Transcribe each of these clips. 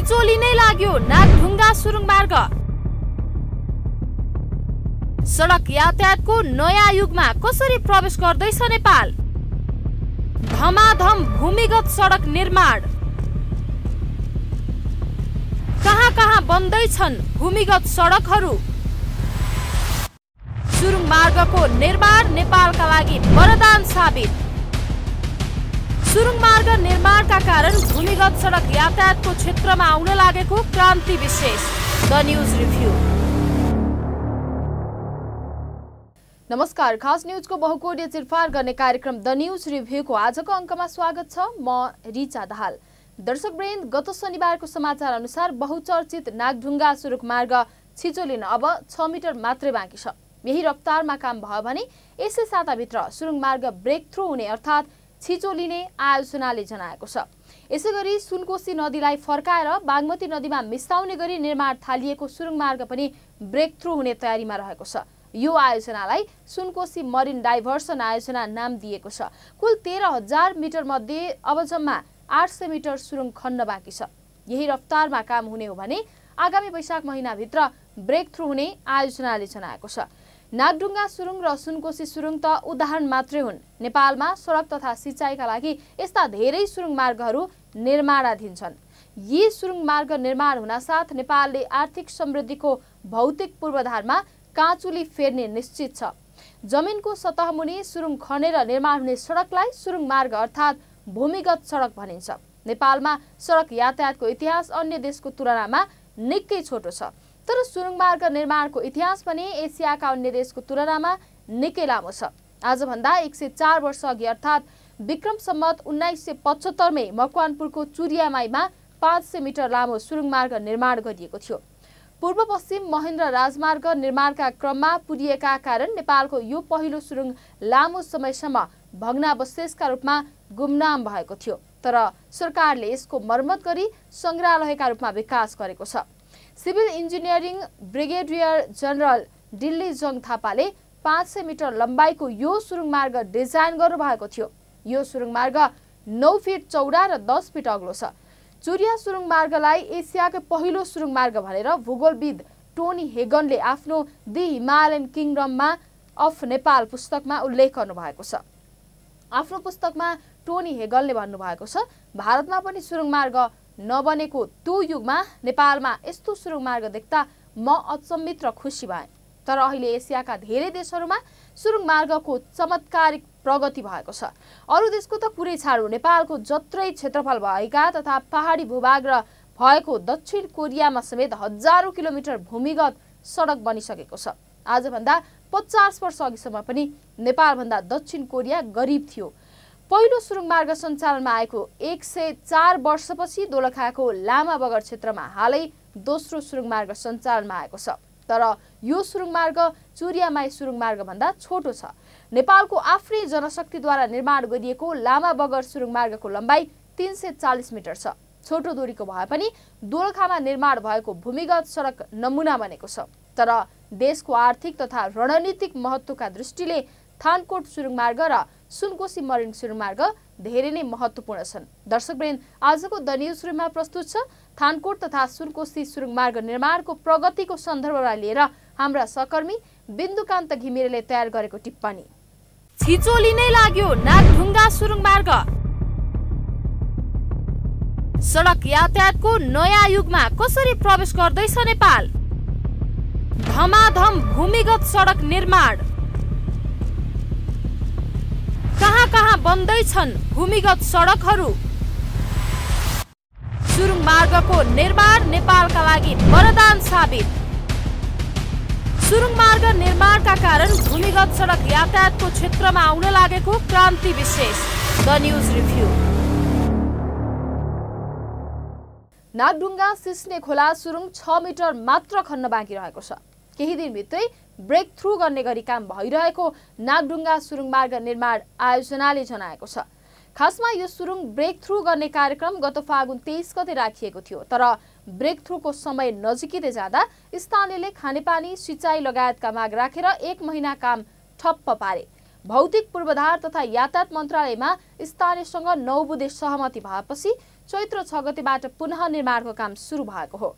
छिचोली नै लाग्यो नागढुङ्गा सुरुङ मार्ग। सडक यातायातको नयाँ युगमा कसरी प्रवेश गर्दैछ नेपाल? धमाधम भूमिगत सडक निर्माण। कहाँ कहाँ बन्दैछन् भूमिगत सडकहरू? सुरुङ मार्गको निर्माण नेपालका लागि वरदान साबित। सुरुङ मार्ग निर्माणका कारण भूमिगत सडक यातायातको क्षेत्रमा आउन लागेको क्रान्ति विशेष। The news review. नमस्कार, खास न्यूजको बहुकोणीय चिरफार गर्ने कार्यक्रम द न्यूज रिभ्यूको आजको अङ्कमा स्वागत छ। म रिचा दाहाल। दर्शकवृन्द, गत शनिबारको समाचार अनुसार बहुचर्चित नागढुङ्गा सुरुङ मार्ग छिचोलिन अब 6 मिटर मात्रै बाँकी छ। यही रफ्तारमा काम भयो भने यसै साताभित्र सुरुङ मार्ग ब्रेक थ्रु हुने अर्थात् छिचोलिने आयोजनाले जनाएको छ। यसैगरी सुनकोशी नदीलाई फर्काएर बागमती नदीमा मिसाउने गरी निर्माण थालिएको सुरुङ मार्ग पनि ब्रेक थ्रु हुने तयारीमा रहेको छ। यो आयोजनालाई सुनकोशी मरिन डाइभर्सन आयोजना नाम दिएको छ। कुल 13,000 मिटर मध्ये अब जम्मा 800 मिटर सुरुङ खन्न बाँकी छ। यही रफ्तारमा काम हुने हो भने आगामी वैशाख महिनाभित्र ब्रेक थ्रु हुने आयोजनाले जनाएको छ। नागढुङ्गा सुरुङ र सुनकोशी सुरुङ त उदाहरण मात्रै हुन्। नेपालमा सडक तथा सिँचाइका लागि यस्ता धेरै सुरुङ मार्गहरू निर्माणाधीन छन्। यी सुरुङ मार्ग निर्माण हुनासाथ नेपालले आर्थिक समृद्धिको भौतिक पूर्वाधारमा काँचुली फेर्ने निश्चित छ। जमिनको सतह मुनि सुरुङ खनेर निर्माण हुने सडकलाई सुरुङ मार्ग अर्थात् भूमिगत सडक भनिन्छ। नेपालमा सडक यातायातको इतिहास अन्य देशको तुलनामा निकै छोटो छ, तर सुरुङ मार्ग निर्माणको इतिहास पनि एसियाका अन्य देशको तुलनामा निकै लामो छ। आजभन्दा 104 वर्ष अघि अर्थात् विक्रम सम्वत 1975 मै मकवानपुरको चुरियामाईमा 500 मिटर लामो सुरुङ मार्ग निर्माण गरिएको थियो। पूर्व पश्चिम महेन्द्र राजमार्ग निर्माणका क्रममा पुरिएका कारण नेपालको यो पहिलो सुरुङ लामो समयसम्म भग्नावशेषका रूपमा गुमनाम भएको थियो, तर सरकारले यसको मर्मत गरी सङ्ग्रहालयका रूपमा विकास गरेको छ। Civil engineering brigadier general Dilli Jang थापाले 500 मिटर लम्बाइको यो सुरुङ मार्ग डिजाइन गर्नुभएको थियो। यो सुरुङ मार्ग 9 फिट चौडा र 10 फिट अग्लो छ। चुरिया सुरुङ मार्गलाई एसियाकै पहिलो सुरुङ मार्ग भनेर भूगोलविद टोनी हेगनले आफ्नो दि हिमालयन किङडममा अफ नेपाल पुस्तकमा उल्लेख गर्नुभएको छ। आफ्नो पुस्तकमा टोनी हेगनले भन्नुभएको छ, भारतमा पनि सुरुङ मार्ग नबनेको त्यो युगमा नेपालमा यस्तो सुरुङ मार्ग देख्दा म अचम्मित र खुसी भएँ। तर अहिले एसियाका धेरै देशहरूमा सुरुङ मार्गको चमत्कारिक प्रगति भएको छ। अरू देशको त कुरै छाडो, नेपालको जत्रै क्षेत्रफल भएका तथा पहाडी भूभाग र भएको दक्षिण कोरियामा समेत हजारौं किलोमिटर भूमिगत सडक बनिसकेको छ। आजभन्दा 50 वर्ष अघिसम्म पनि नेपालभन्दा दक्षिण कोरिया गरिब थियो। पहिलो सुरुङ मार्ग सञ्चालनमा आएको 104 वर्षपछि दोलखाको लामा बगर क्षेत्रमा हालै दोस्रो सुरुङ मार्ग सञ्चालनमा आएको छ। तर यो सुरुङ मार्ग चुरियामाई सुरुङ मार्ग भन्दा छोटो छ। नेपालको आफ्नै जनशक्तिद्वारा निर्माण गरिएको लामा बगर सुरुङ मार्गको लम्बाइ 340 मिटर छ। छोटो दूरीको भए पनि दोलखामा निर्माण भएको भूमिगत सडक नमुना बनेको छ। तर देशको आर्थिक तथा रणनीतिक महत्त्वका दृष्टिले थानकोट सुरुङ मार्ग र सुनकोशी मरिन सुरुङ मार्ग धेरै नै महत्त्वपूर्ण छन्। दर्शकवृन्द, आजको द न्यूज रिभ्यूमा प्रस्तुत छ थानकोट तथा सुनकोशी सुरुङ मार्ग निर्माणको प्रगतिको सन्दर्भलाई लिएर हाम्रा सहकर्मी बिन्दुकान्त घिमिरेले तयार गरेको टिप्पणी। छिचोली नै लाग्यो नागढुङ्गा सुरुङ मार्ग। सडक यातायातको नयाँ युगमा कसरी प्रवेश गर्दैछ नेपाल? धमाधम भूमिगत सडक निर्माण। कहाँ कहाँ बन्दैछन् भूमिगत सडकहरू? सुरुङ मार्गको निर्माण नेपालका लागि वरदान साबित। सुरुङ मार्ग निर्माणका कारण भूमिगत सडक यातायातको क्षेत्रमा आउन लागेको क्रान्ति विशेष। The news review. Nagdhunga Sisne खोला सुरुङ 6 मिटर मात्र खन्न बाँकी रहेको छ। केही दिनभित्रै ब्रेक थ्रु गर्ने गरी काम भइरहेको नागढुङ्गा सुरुङ मार्ग निर्माण आयोजनाले जनाएको छ। खासमा यो सुरुङ ब्रेक थ्रु गर्ने कार्यक्रम गत फागुन 23 गते राखिएको थियो, तर ब्रेक थ्रुको समय नजिकिँदै जाँदा स्थानीयले खानेपानी सिँचाइ लगायतका माग राखेर 1 महिना काम ठप्प पारे। भौतिक पूर्वाधार तथा यातायात मन्त्रालयमा स्थानीयसँग 9 बुँदे सहमति भएपछि चैत्र 6 गतेबाट पुनः निर्माणको काम सुरु भएको हो।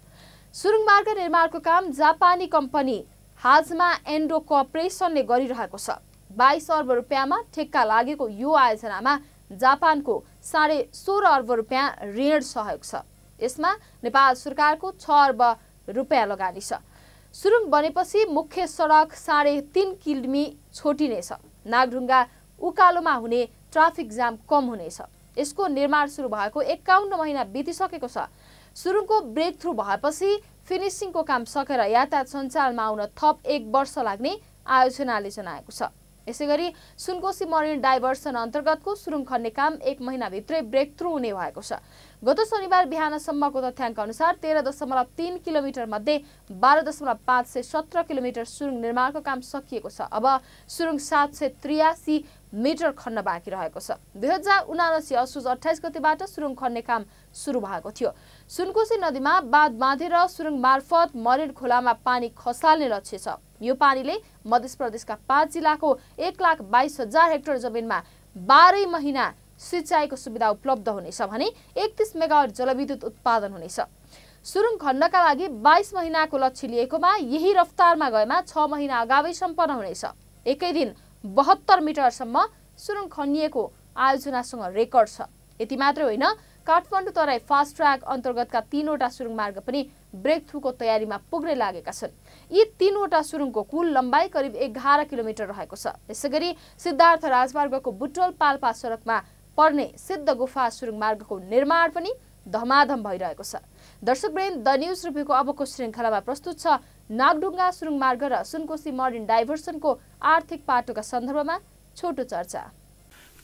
सुरुङ मार्ग निर्माणको काम जापानी कम्पनी हाजमा एन्डो कर्पोरेसनले गरिरहेको छ। 22 अर्ब रुपियाँमा ठेक्का लागेको यो आयोजनामा जापानको 16.5 अर्ब रुपियाँ ऋण सहयोग छ। यसमा नेपाल सरकारको 6 अर्ब रुपियाँ लगानी छ। सुरुङ बनेपछि मुख्य सडक 3.5 किमी छोटिनेछ। नागढुङ्गा उकालोमा हुने ट्राफिक जाम कम हुनेछ। यसको निर्माण सुरु भएको 51 महिना बितिसकेको छ। सुरुङको ब्रेक थ्रु भएपछि फिनिसिङको काम सकेर यातायात सञ्चालनमा आउन थप 1 वर्ष लाग्ने आयोजनाले जनाएको छ। यसैगरी सुनकोशी मरिन डाइभर्सन अन्तर्गतको सुरुङ खन्ने काम 1 महिनाभित्रै ब्रेक थ्रु हुने भएको छ। गत शनिबार बिहानसम्मको तथ्याङ्क अनुसार 13.3 किलोमिटर मध्ये 12.517 किलोमिटर सुरुङ निर्माणको काम सकिएको छ। अब सुरुङ 783 मिटर खन्न बाँकी रहेको छ। 2079 असोज 28 गतेबाट सुरुङ खन्ने काम सुरु भएको थियो। सुनकोशी नदीमा बाँध बाँधेर सुरुङ मार्फत मरिन खोलामा पानी खसाल्ने लक्ष्य छ। यो पानीले मध्य प्रदेशका 5 जिल्लाको 1,22,000 हेक्टर जमिनमा 12 महिना सिंचाइको सुविधा उपलब्ध हुनेछ भने 31 मेगावाट जलविद्युत उत्पादन हुनेछ। सुरुङ खन्नका लागि 22 महिनाको लक्ष्य लिएकोमा यही रफ्तारमा गएमा 6 महिना अगावै सम्पन्न हुनेछ। एकै दिन 72 मिटरसम्म सुरुङ खनिएको आयोजनासँग रेकर्ड छ। यति मात्रै होइन, काठमाडौँ तराई फास्ट ट्र्याक अन्तर्गतका 3वटा सुरुङ मार्ग पनि ब्रेक थ्रुको तयारीमा पुग्ने लागेका छन्। यी 3वटा सुरुङको कुल लम्बाइ करिब 11 किलोमिटर रहेको छ। यसैगरी सिद्धार्थ राजमार्गको बुटोल पाल्पा सडकमा पर्ने सिद्ध गुफा सुरुङ मार्गको निर्माण पनि धमाधम भइरहेको छ। दर्शकवृन्द, द न्यूज रिभ्यूको अबको श्रृङ्खलामा प्रस्तुत छ नागढुङ्गा सुरुङ मार्ग र सुनकोशी मरिन डाइभर्सनको आर्थिक पाटोका सन्दर्भमा छोटो चर्चा।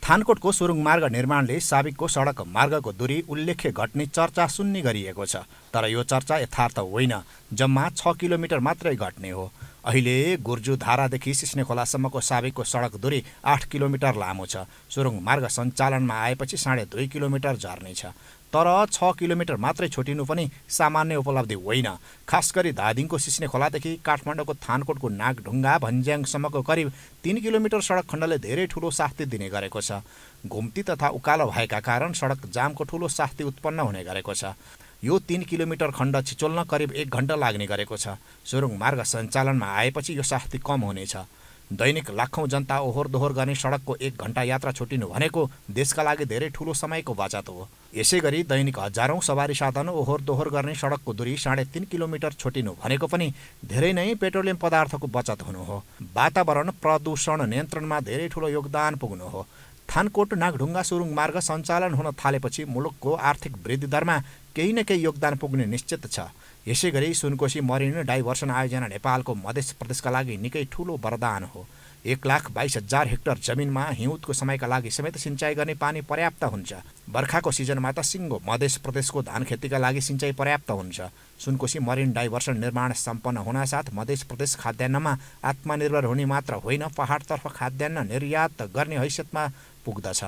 थानकोटको सुरुङ मार्ग निर्माणले साबिकको सडक मार्गको दूरी उल्लेख्य घट्ने चर्चा सुन्ने गरिएको छ। तर यो चर्चा यथार्थ होइन। जम्मा 6 किलोमिटर मात्रै घट्ने हो। अहिले गुर्जु धारादेखि सिस्ने खोलासम्मको साबिकको सडक दूरी 8 किलोमिटर लामो छ। सुरुङ मार्ग सञ्चालनमा आएपछि 2.5 किलोमिटर झर्नेछ। तर 6 किलोमिटर मात्रै छोटिनु पनि सामान्य उपलब्धि होइन। खास गरी धादिङको सिस्ने खोलादेखि काठमाडौँको थानकोटको नागढुङ्गा भन्ज्याङसम्मको करिब 3 किलोमिटर सडक खण्डले धेरै ठूलो शास्ति दिने गरेको छ। घुम्ती तथा उकालो भएका कारण सडक जामको ठूलो शास्ति उत्पन्न हुने गरेको छ। यो 3 किलोमिटर खण्ड छिचोल्न करिब 1 घण्टा लाग्ने गरेको छ। सुरुङ मार्ग सञ्चालनमा आएपछि यो शास्ति कम हुनेछ। दैनिक लाखौं जनता ओहोर दोहोर गर्ने सडकको 1 घण्टा यात्रा छुटिनु भनेको देशका लागि धेरै ठूलो समयको बचत हो। यसैगरी दैनिक हजारौं सवारी साधन ओहोर दोहोर गर्ने सडकको दूरी 3.5 किलोमिटर छुटिनु भनेको पनि धेरै नै पेट्रोलियम पदार्थको बचत हुनु हो। वातावरण प्रदूषण नियन्त्रणमा धेरै ठूलो योगदान पुग्नु हो। थानकोट नागढुङ्गा सुरुङ मार्ग सञ्चालन हुन थालेपछि मुलुकको आर्थिक वृद्धि दरमा केही न केही योगदान पुग्ने निश्चित छ। यसैगरी सुनकोशी मरिन डाइभर्सन आयोजना नेपालको मध्य प्रदेशका लागि निकै ठूलो वरदान हो। 1,22,000 हेक्टर जमिनमा हिउँदको समयका लागि समेत सिंचाइ गर्ने पानी पर्याप्त हुन्छ। बर्खाको सिजनमा त सिङ्गो मध्य प्रदेशको धान खेतीका लागि सिंचाइ पर्याप्त हुन्छ। सुनकोशी मरिन डाइभर्सन निर्माण सम्पन्न हुनासाथ मध्य प्रदेश खाद्यान्नमा आत्मनिर्भर हुने मात्र होइन, पहाडतर्फ खाद्यान्न निर्यात गर्ने हैसियतमा पुग्दछ।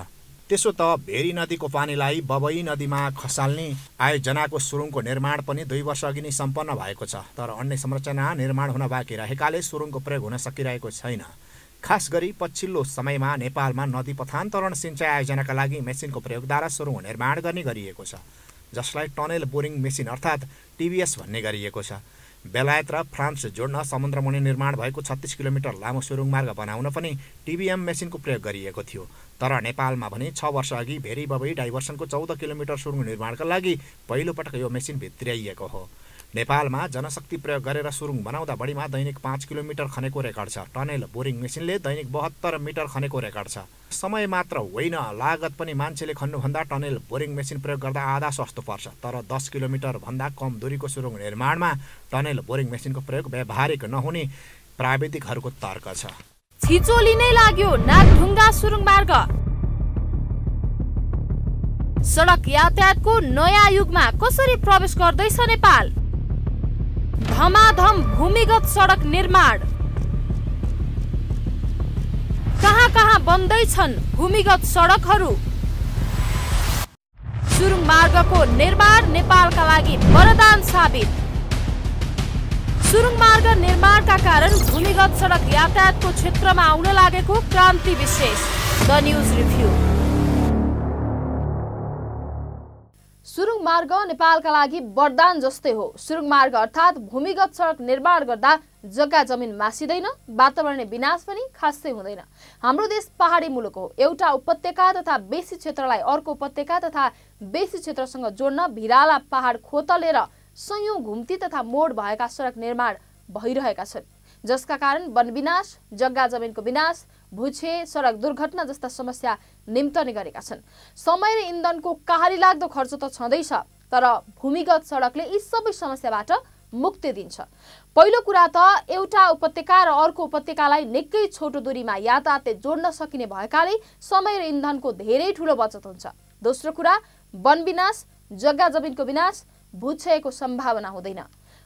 त्यसो त भेरी नदीको पानीलाई बबई नदीमा खसाल्ने आयोजनाको सुरुङको निर्माण पनि 2 वर्ष अघि नै सम्पन्न भएको छ। तर अन्य संरचना निर्माण हुन बाँकी रहेकाले सुरुङको प्रयोग हुन सकिरहेको छैन। खास गरी पछिल्लो समयमा नेपालमा नदी पथान्तरण सिंचाइ आयोजनाका लागि मेसिनको प्रयोगद्वारा सुरुङ निर्माण गर्ने गरिएको छ, जसलाई टनेल बोरिङ मेसिन अर्थात् टिबिएस भन्ने गरिएको छ। बेलायत र फ्रान्स जोड्न समुद्रमुनि निर्माण भएको 36 किलोमिटर लामो सुरुङ मार्ग बनाउन पनि टिबिएम मेसिनको प्रयोग गरिएको थियो। तर नेपालमा भने 6 वर्ष अघि भेरी बबई डाइभर्सनको 14 किलोमिटर सुरुङ निर्माणका लागि पहिलो पटक यो मेसिन भित्र्याइएको हो। नेपालमा जनशक्ति प्रयोग गरेर सुरुङ बनाउँदा बढीमा दैनिक 5 किलोमिटर खनेको रेकर्ड छ। टनेल बोरिङ मेसिनले दैनिक 72 मिटर खनेको रेकर्ड छ। समय मात्र होइन, लागत पनि मान्छेले खन्नुभन्दा टनेल बोरिङ मेसिन प्रयोग गर्दा आधा सस्तो पर्छ। तर 10 किलोमिटर भन्दा कम दूरीको सुरुङ निर्माणमा टनेल बोरिङ मेसिनको प्रयोग व्यावहारिक नहुने प्राविधिकहरूको तर्क छ। छिचोली नै लाग्यो नागढुङ्गा सुरुङ मार्ग। सडक यातायातको नयाँ युगमा कसरी प्रवेश गर्दैछ नेपाल? धमाधम भूमिगत सडक निर्माण। कहाँ कहाँ बन्दैछन् भूमिगत सडकहरू? सुरुङ मार्गको निर्माण नेपालका लागि वरदान साबित। सुरुङ मार्ग निर्माणका कारण भूमिगत सडक यातायातको क्षेत्रमा आउन लागेको क्रान्ति विशेष। The news review. सुरुङ मार्ग नेपालका लागि वरदान जस्तै हो। सुरुङ मार्ग अर्थात् भूमिगत सडक निर्माण गर्दा जग्गा जमिन मासिँदैन, वातावरणीय विनाश पनि खासै हुँदैन। हाम्रो देश पहाडी मुलुक हो। एउटा उपत्यका तथा बेसी क्षेत्रलाई अर्को उपत्यका तथा बेसी क्षेत्रसँग जोड्न भिराला पहाड खोतलेर सयौं घुम्ती तथा मोड भएका सडक निर्माण भइरहेका छन्, जसका कारण वन विनाश, जग्गा जमिनको विनाश, भुक्षे, सडक दुर्घटना जस्ता समस्या निम्तने गरेका छन्। समय र इन्धनको कहाली लाग्दो खर्च त छँदैछ, तर भूमिगत सडकले यी सबै समस्याबाट मुक्ति दिन्छ। पहिलो कुरा त एउटा उपत्यका र अर्को उपत्यकालाई निकै छोटो दूरीमा यातायातले जोड्न सकिने भएकाले समय र इन्धनको धेरै ठूलो बचत हुन्छ। दोस्रो कुरा, वन विनाश, जग्गा जमिनको विनाश, भूक्षयको सम्भावना हुँदैन।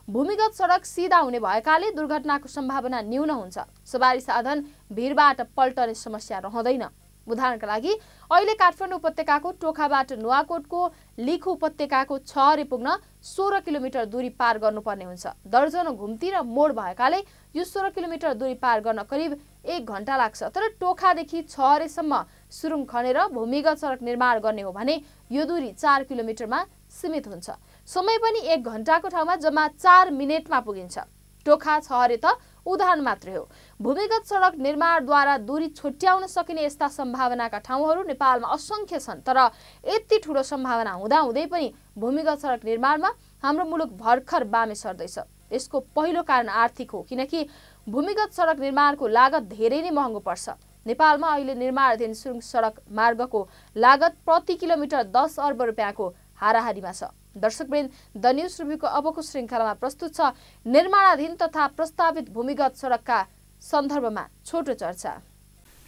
भूमिगत सडक सिधा हुने भएकाले दुर्घटनाको सम्भावना न्यून हुन्छ। सवारी साधन भिडबाट पल्टने समस्या रहँदैन। उदाहरणका लागि अहिले काठमाडौँ उपत्यकाको टोखाबाट नुवाकोटको लिखु उपत्यकाको छहरे पुग्न 16 किलोमिटर दूरी पार गर्नुपर्ने हुन्छ। दर्जनौं घुम्ती र मोड भएकाले यो 16 किलोमिटर दूरी पार गर्न करिब 1 घण्टा लाग्छ। तर टोखादेखि छहरेसम्म सुरुङ खनेर भूमिगत सडक निर्माण गर्ने हो भने यो दूरी 4 किलोमिटरमा सीमित हुन्छ। समय पनि 1 घण्टाको ठाउँमा जम्मा 4 मिनेटमा पुगिन्छ। टोखा छहरे त उदाहरण मात्रै हो। भूमिगत सडक निर्माणद्वारा दूरी छुट्याउन सकिने यस्ता सम्भावनाका ठाउँहरू नेपालमा असंख्य छन्, तर यति ठूलो सम्भावना हुँदाहुँदै पनि भूमिगत सडक निर्माणमा हाम्रो मुलुक भर्खर बामे सर्दैछ। यसको पहिलो कारण आर्थिक हो, किनकि भूमिगत सडक निर्माणको लागत धेरै नै महँगो पर्छ। नेपालमा अहिले निर्माणाधीन सुरुङ सडक मार्गको लागत प्रति किलोमिटर 10 अर्ब रुपियाँको हाराहारीमा छ। दर्शकवृन्द, द न्यूज रिभ्यूको अबको श्रृङ्खलामा प्रस्तुत छ निर्माणाधीन तथा प्रस्तावित भूमिगत सडकका सन्दर्भमा छोटो चर्चा।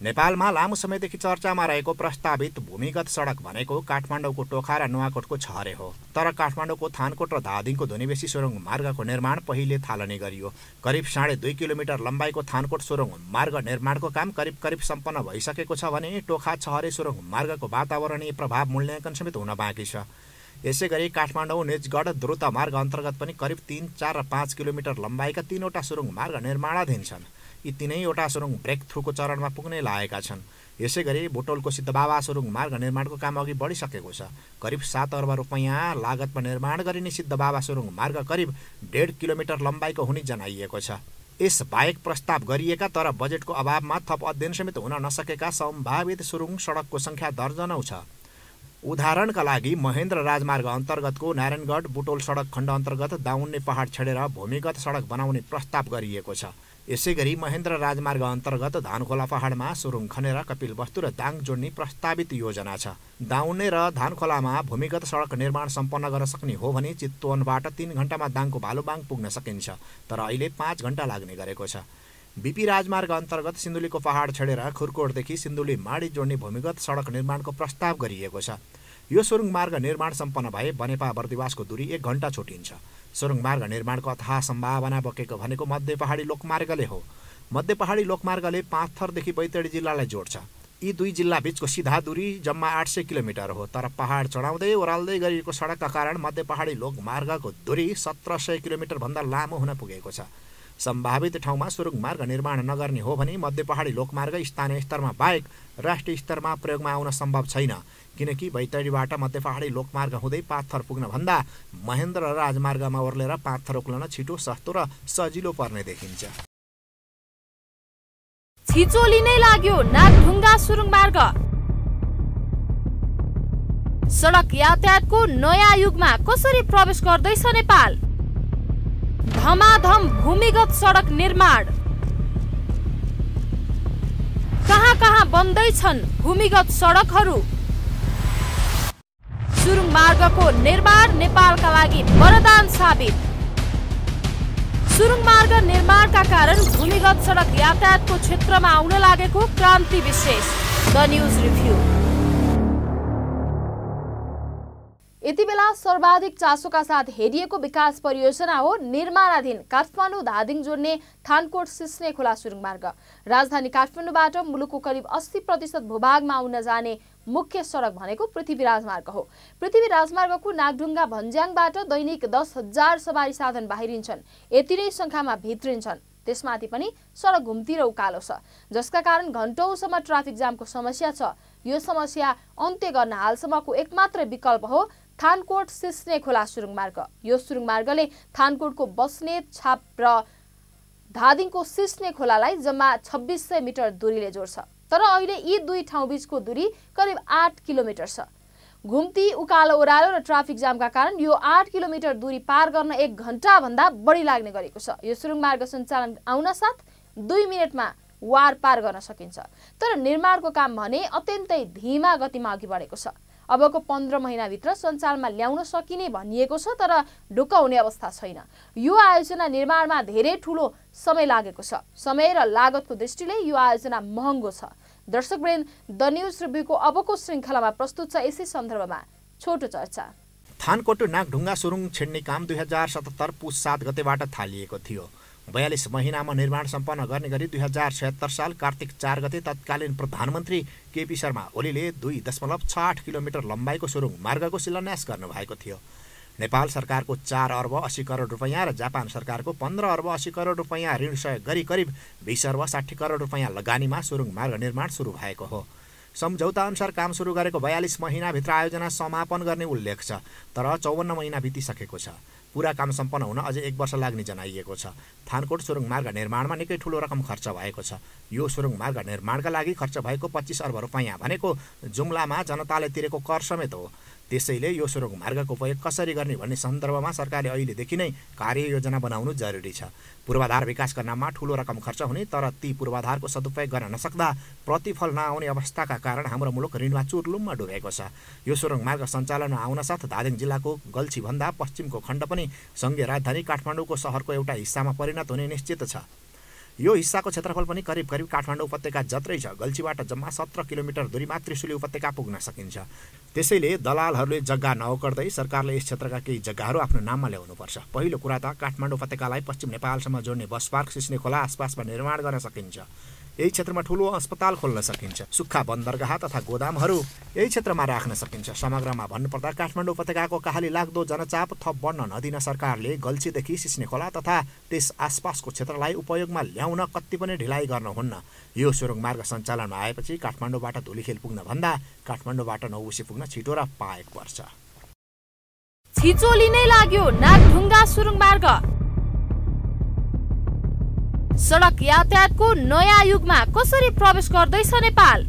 नेपालमा लामो समयदेखि चर्चामा रहेको प्रस्तावित भूमिगत सडक भनेको काठमाडौँको टोखा र नुवाकोटको छहरे हो। तर काठमाडौँको थानकोट र धादिङको धुनीबेसी सुरुङ मार्गको निर्माण पहिले थालनी गरियो। करिब 2.5 किलोमिटर लम्बाइको थानकोट सुरुङ मार्ग निर्माणको काम करिब सम्पन्न भइसकेको छ भने टोखा छहरे सुरुङ मार्गको वातावरणीय प्रभाव मूल्याङ्कन समेत हुन बाँकी छ। यसै गरी काठमाडौँ निजगढ द्रुत मार्ग अन्तर्गत पनि करिब 3, 4 र 5 किलोमिटर लम्बाइका 3वटा सुरुङ मार्ग निर्माणाधीन छन्। यी 3वटा सुरुङ ब्रेक थ्रुको चरणमा पुग्ने लागेका छन्। यसै गरी बुटोलको सिद्धबाबा सुरुङ मार्ग निर्माणको काम अघि बढिसकेको छ। करिब 7 अर्ब रुपैयाँ लागतमा निर्माण गरिने सिद्धबाबा सुरुङ मार्ग करिब 1.5 किलोमिटर लम्बाइको हुने जनाइएको छ। यस बाहेक प्रस्ताव गरिएका तर बजेटको अभावमा थप अध्ययन समेत हुन नसकेका सम्भावित सुरुङ सडकको संख्या दर्जनौं छ। उदाहरणका लागि महेन्द्र राजमार्ग अन्तर्गतको नारायणगढ बुटोल सडक खण्ड अन्तर्गत दाउन्ने पहाड छेडेर भूमिगत सडक बनाउने प्रस्ताव गरिएको छ। यसै गरी महेन्द्र राजमार्ग अन्तर्गत धानखोला पहाडमा सुरुङ खनेर कपिलवस्तु र दाङ जोड्ने प्रस्तावित योजना छ। दाउन्ने र धानखोलामा भूमिगत सडक निर्माण सम्पन्न गर्न सक्ने हो भने चितवनबाट 3 घण्टामा दाङको भालुबाङ पुग्न सकिन्छ, तर अहिले 5 घण्टा लाग्ने गरेको छ। बीपी राजमार्ग अन्तर्गत सिन्धुलीको पहाड छेडेर खुरकोटदेखि सिन्धुली माडी जोड्ने भूमिगत सडक निर्माणको प्रस्ताव गरिएको छ। यो सुरुङ मार्ग निर्माण सम्पन्न भए बनेपा बर्दिवासको दूरी 1 घण्टा छुटिन्छ। सुरुङ मार्ग निर्माणको अथाह सम्भावना बोकेको भनेको मध्य पहाडी लोकमार्गले हो। मध्य पहाडी लोकमार्गले पाँचथरदेखि बैतडी जिल्लालाई जोड्छ। यी दुई जिल्ला बीचको सिधा दूरी जम्मा 800 किलोमिटर हो, तर पहाड चढाउँदै ओह्राल्दै गरिएको सडकका कारण मध्य पहाडी लोकमार्गको दूरी 1700 किलोमिटर भन्दा लामो हुन पुगेको छ। सम्भावित ठाउँमा सुरुङ मार्ग निर्माण नगर्ने हो भने मध्य पहाडी लोकमार्ग स्थानीय स्तरमा बाहेक राष्ट्रिय स्तरमा प्रयोगमा आउन सम्भव छैन, किनकि बैतडीबाट मध्य पहाडी लोकमार्ग हुँदै पाँचथर पुग्न भन्दा महेन्द्र राजमार्गमा ओर्लेर पाँचथर उक्लन छिटो, सस्तो र सजिलो पर्ने देखिन्छ। छिचोली नै लाग्यो नागढुङ्गा सुरुङ मार्ग। सडक यातायातको नयाँ युगमा कसरी प्रवेश गर्दैछ नेपाल? धमाधम भूमिगत सडक निर्माण। कहाँ कहाँ बन्दैछन् भूमिगत सडकहरू? सुरुङ मार्गको निर्माण नेपालका लागि वरदान साबित। सुरुङ मार्ग निर्माणका कारण भूमिगत सडक यातायातको क्षेत्रमा आउन लागेको क्रान्ति विशेष। The news review. यति बेला सर्वाधिक चासोका साथ हेरिएको विकास परियोजना हो निर्माणाधीन काठमाडौँ धादिङ जोड्ने थानकोट सिस्ने खोला सुरुङ मार्ग। राजधानी काठमाडौँबाट मुलुकको करिब 80% भूभागमा आउन जाने मुख्य सडक भनेको पृथ्वी राजमार्ग हो। पृथ्वी राजमार्गको नागढुङ्गा भन्ज्याङबाट दैनिक 10,000 सवारी साधन बाहिरिन्छन्। यति नै संख्यामा भित्रिन्छन्। त्यसमाथि पनि सडक घुम्ती र उकालो छ, जसका कारण घण्टौँसम्म ट्राफिक जामको समस्या छ। यो समस्या अन्त्य गर्न हालसम्मको एकमात्र विकल्प हो थानकोट सिस्ने खोला सुरुङ मार्ग। यो सुरुङ मार्गले थानकोटको बस्नेत छाप र धादिङको सिस्ने खोलालाई जम्मा 2600 मिटर दूरीले जोड्छ। तर अहिले यी दुई ठाउँबीचको दूरी करिब 8 किलोमिटर छ। घुम्ती, उकालो ओह्रालो र ट्राफिक जामका कारण यो 8 किलोमिटर दूरी पार गर्न 1 घण्टा भन्दा बढी लाग्ने गरेको छ। यो सुरुङ मार्ग सञ्चालन आउन साथ 2 मिनेटमा वार पार गर्न सकिन्छ। तर निर्माणको काम भने अत्यन्तै धीमा गतिमा अघि बढेको छ। अबको 15 महिनाभित्र सञ्चालनमा ल्याउन सकिने भनिएको छ, तर ढुक्क हुने अवस्था छैन। यो आयोजना निर्माणमा धेरै ठूलो समय लागेको छ। समय र लागतको दृष्टिले यो आयोजना महँगो छ। दर्शकवृन्द, द न्यूज रिभ्यूको अबको श्रृङ्खलामा प्रस्तुत छ यसै सन्दर्भमा छोटो चर्चा। थानकोट नागढुङ्गा सुरुङ छिड्ने काम 2077 पुस 7 गतेबाट थालिएको थियो। 42 महिनामा निर्माण सम्पन्न गर्ने गरी 2076 साल कार्तिक 4 गते तत्कालीन प्रधानमन्त्री केपी शर्मा ओलीले 2.68 किलोमिटर लम्बाइको सुरुङ मार्गको शिलान्यास गर्नुभएको थियो। नेपाल सरकारको 4 अर्ब 80 करोड रुपैयाँ र जापान सरकारको 15 अर्ब 80 करोड रुपैयाँ ऋण सहयोग गरी करिब 20 अर्ब 60 करोड रुपैयाँ लगानीमा सुरुङ मार्ग निर्माण सुरु भएको हो। सम्झौता अनुसार काम सुरु गरेको 42 महिनाभित्र आयोजना समापन गर्ने उल्लेख छ, तर 54 महिना बितिसकेको छ। पूरा काम सम्पन्न हुन अझै 1 वर्ष लाग्ने जनाइएको छ। थानकोट सुरुङ मार्ग निर्माणमा निकै ठूलो रकम खर्च भएको छ। यो सुरुङ मार्ग निर्माणका लागि खर्च भएको 25 अर्ब रुपैयाँ भनेको जुम्लामा जनताले तिरेको कर समेत हो। त्यसैले यो सुरुङ मार्गको उपयोग कसरी गर्ने भन्ने सन्दर्भमा सरकारले अहिलेदेखि नै कार्ययोजना बनाउनु जरुरी छ। पूर्वाधार विकास गर्नमा ठूलो रकम खर्च हुने, तर ती पूर्वाधारको सदुपयोग गर्न नसक्दा प्रतिफल नआउने अवस्थाका कारण हाम्रो मुलुक ऋणमा चुर्लुममा डुबेको छ। यो सुरुङ मार्ग सञ्चालनमा आउन साथ धादिङ जिल्लाको गल्छीभन्दा पश्चिमको खण्ड पनि संघीय राजधानी काठमाडौँको सहरको एउटा हिस्सामा परिणत हुने निश्चित छ। यो हिस्साको क्षेत्रफल पनि करिब काठमाडौँ उपत्यका जत्रै छ। गल्छीबाट जम्मा 17 किलोमिटर दूरीमा त्रिशुली उपत्यका पुग्न सकिन्छ। त्यसैले दलालहरूले जग्गा नओगट्दै सरकारले यस क्षेत्रका केही जग्गाहरू आफ्नो नाममा ल्याउनुपर्छ। पहिलो कुरा त काठमाडौँ उपत्यकालाई पश्चिम नेपालसम्म जोड्ने बस पार्क सिस्ने खोला आसपासमा निर्माण गर्न सकिन्छ। यही क्षेत्रमा ठूलो अस्पताल खोल्न सकिन्छ। सुक्खा बन्दरगाह तथा गोदामहरू यही क्षेत्रमा राख्न सकिन्छ। समग्रमा भन्नुपर्दा काठमाडौँ उपत्यकाको कहाली लाग्दो जनचाप थप बढ्न नदिन सरकारले गल्छीदेखि सिस्ने खोला तथा त्यस आसपासको क्षेत्रलाई उपयोगमा ल्याउन कति पनि ढिलाइ गर्नुहुन्न। यो सुरुङ मार्ग सञ्चालनमा आएपछि काठमाडौँबाट धुलीखेल पुग्न भन्दा काठमाडौँबाट नौबुसी पुग्न छिटो र पाएक पर्छ। छिचोली नै लाग्यो नागढुङ्गा सुरुङ मार्ग। सडक यातायातको नयाँ युगमा कसरी प्रवेश गर्दैछ नेपाल?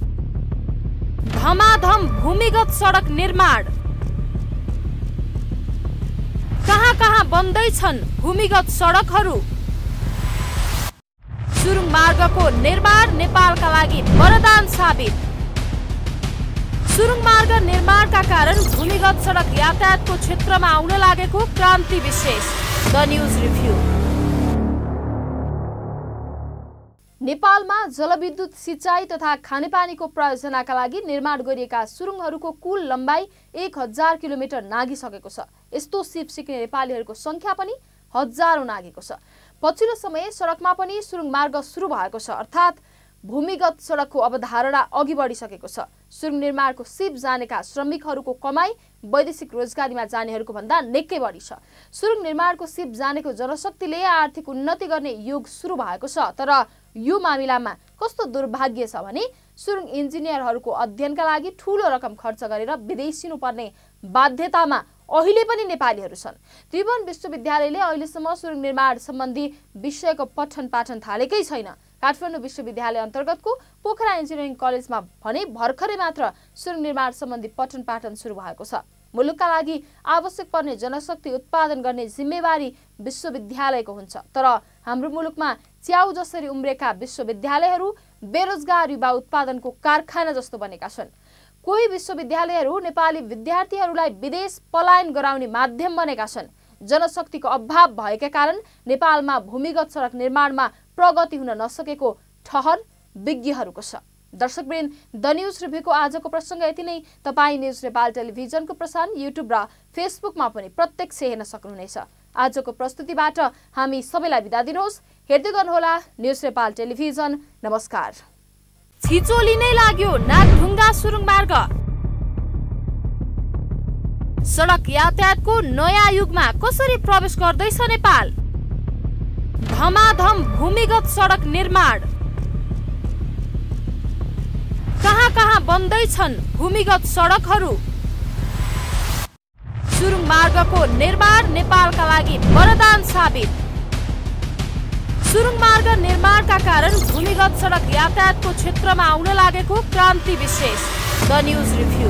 धमाधम भूमिगत सडक निर्माण। कहाँ कहाँ बन्दैछन् भूमिगत सडकहरू? सुरुङ मार्गको निर्माण नेपालका लागि वरदान साबित। सुरुङ मार्ग निर्माणका कारण भूमिगत सडक यातायातको क्षेत्रमा आउन लागेको क्रान्ति विशेष। The news review. नेपालमा जलविद्युत सिँचाइ तथा खानेपानीको प्रयोजनाका लागि निर्माण गरिएका सुरुङहरूको कुल लम्बाइ 1000 किलोमिटर नागिसकेको छ। यस्तो सिप सिक्ने नेपालीहरूको संख्या पनि हजारौं नागेको छ। पछिल्लो समय सडकमा पनि सुरुङ मार्ग सुरु भएको छ, अर्थात् भूमिगत सडकको अवधारणा अघि बढिसकेको छ। सुरुङ निर्माणको सिप जानेका श्रमिकहरूको कमाई वैदेशिक रोजगारीमा जानेहरूको भन्दा निकै बढी छ। सुरुङ निर्माणको सिप जानेको जनशक्तिले आर्थिक उन्नति गर्ने युग सुरु भएको छ। तर यो मामिलामा कस्तो दुर्भाग्य छ भने सुरुङ इन्जिनियरहरूको अध्ययनका लागि ठूलो रकम खर्च गरेर विदेशिनु पर्ने बाध्यतामा अहिले पनि नेपालीहरू छन्। त्रिभुवन विश्वविद्यालयले अहिलेसम्म सुरुङ निर्माण सम्बन्धी विषयको पठन पाठन थालेकै छैन। काठमाडौँ विश्वविद्यालय अन्तर्गतको पोखरा इन्जिनियरिङ कलेजमा भने भर्खरै मात्र सुरुङ निर्माण सम्बन्धी पठन पाठन सुरु भएको छ। मुलुकका लागि आवश्यक पर्ने जनशक्ति उत्पादन गर्ने जिम्मेवारी विश्वविद्यालयको हुन्छ। तर हाम्रो मुलुकमा च्याउ जसरी उम्रेका विश्वविद्यालयहरू बेरोजगार युवा उत्पादनको कारखाना जस्तो बनेका छन्। कोही विश्वविद्यालयहरू नेपाली विद्यार्थीहरूलाई विदेश पलायन गराउने माध्यम बनेका छन्। जनशक्तिको अभाव भएका कारण नेपालमा भूमिगत सडक निर्माणमा प्रगति हुन नसकेको ठहर विज्ञहरूको छ। दर्शकवृन्द, द न्यूज रिभ्यूको आजको प्रसङ्ग यति नै। तपाईँ न्यूज नेपाल टेलिभिजनको प्रसारण युट्युब र फेसबुकमा पनि प्रत्यक्ष हेर्न सक्नुहुनेछ। आजको प्रस्तुतिबाट हामी सबैलाई बिदा दिनुहोस्। हेर्दै गर्नुहोला न्यूज नेपाल टेलिभिजन। नमस्कार। छिचोली नै लाग्यो नागढुङ्गा सुरुङ मार्ग। सडक यातायातको नयाँ युगमा कसरी प्रवेश गर्दैछ नेपाल? धमाधम भूमिगत सडक निर्माण। कहाँ कहाँ बन्दैछन् भूमिगत सडकहरू? सुरुङ मार्गको निर्माण नेपालका लागि वरदान साबित। सुरुङ मार्ग निर्माणका कारण भूमिगत सडक यातायातको क्षेत्रमा आउन लागेको क्रान्ति विशेष। The news review.